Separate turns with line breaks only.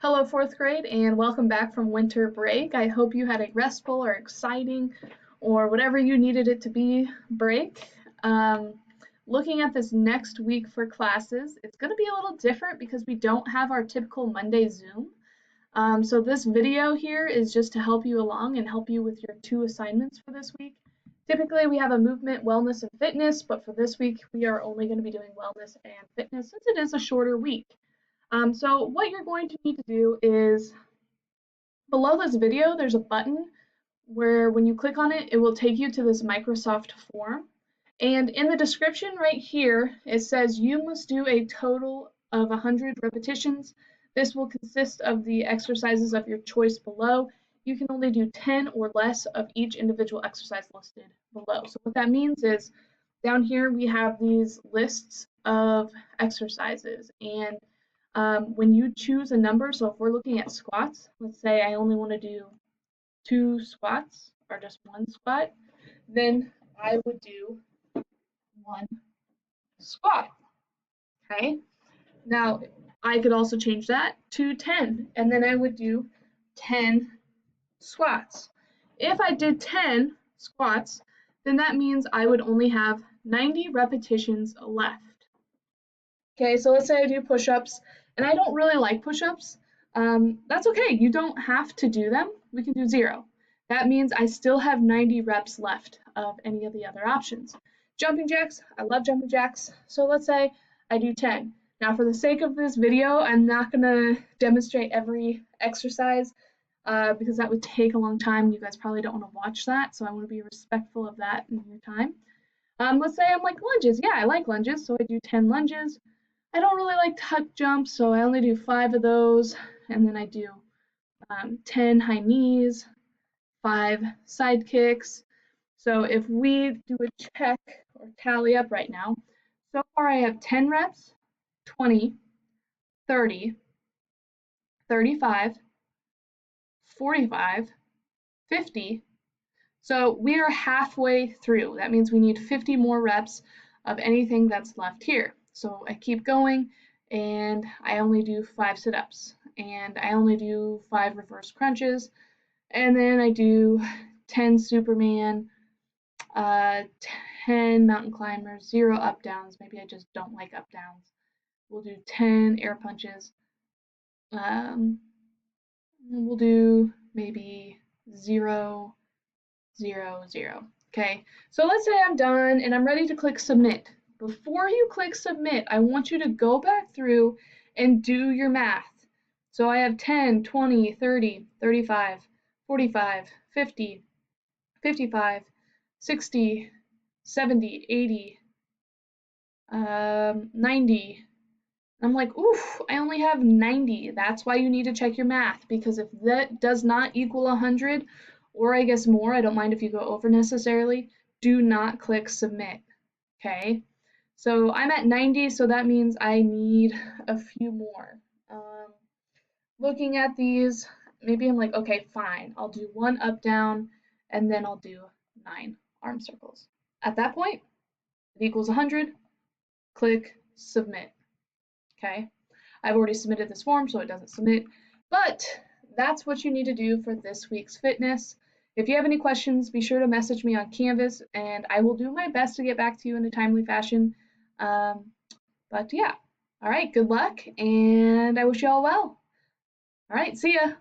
Hello, fourth grade, and welcome back from winter break. I hope you had a restful or exciting or whatever you needed it to be break. Um, Looking at this next week for classes, it's going to be a little different because we don't have our typical Monday Zoom. So this video here is just to help you along and help you with your two assignments for this week. Typically, we have a movement, wellness, and fitness, but for this week, we are only going to be doing wellness and fitness since it is a shorter week. So what you're going to need to do is below this video, there's a button where when you click on it, it will take you to this Microsoft form. And in the description right here, it says you must do a total of 100 repetitions. This will consist of the exercises of your choice below. You can only do 10 or less of each individual exercise listed below. So what that means is down here we have these lists of exercises, and when you choose a number, so if we're looking at squats, let's say I only want to do 2 squats or just 1 squat, then I would do 1 squat. Okay. Now I could also change that to 10, and then I would do 10 squats. If I did 10 squats, then that means I would only have 90 repetitions left. Okay, so let's say I do push-ups, and I don't really like push-ups. That's okay. You don't have to do them. We can do 0. That means I still have 90 reps left of any of the other options. Jumping jacks, I love jumping jacks. So let's say I do 10. Now, for the sake of this video, I'm not going to demonstrate every exercise because that would take a long time. You guys probably don't want to watch that, so I want to be respectful of that in your time. Let's say I'm like lunges. Yeah, I like lunges, so I do 10 lunges. I don't really like tuck jumps, so I only do 5 of those, and then I do 10 high knees, 5 side kicks. So if we do a check or tally up right now, so far I have 10 reps, 20, 30, 35, 45, 50. So we are halfway through. That means we need 50 more reps of anything that's left here. So I keep going, and I only do 5 sit-ups, and I only do 5 reverse crunches, and then I do 10 Superman, 10 mountain climbers, 0 up downs. Maybe I just don't like up downs. We'll do 10 air punches. We'll do maybe 0, 0, 0. Okay, so let's say I'm done and I'm ready to click submit. Before you click submit, I want you to go back through and do your math. So I have 10, 20, 30, 35, 45, 50, 55, 60, 70, 80, 90. I'm like, oof, I only have 90. That's why you need to check your math, because if that does not equal 100, or I guess more, I don't mind if you go over necessarily, do not click submit. Okay, so I'm at 90, so that means I need a few more. Looking at these, maybe I'm like, okay, fine, I'll do 1 up down, and then I'll do 9 arm circles. At that point, it equals 100, click submit. Okay, I've already submitted this form, so it doesn't submit, but that's what you need to do for this week's fitness. If you have any questions, be sure to message me on Canvas, and I will do my best to get back to you in a timely fashion. But yeah, all right, good luck, and I wish you all well. All right, see ya.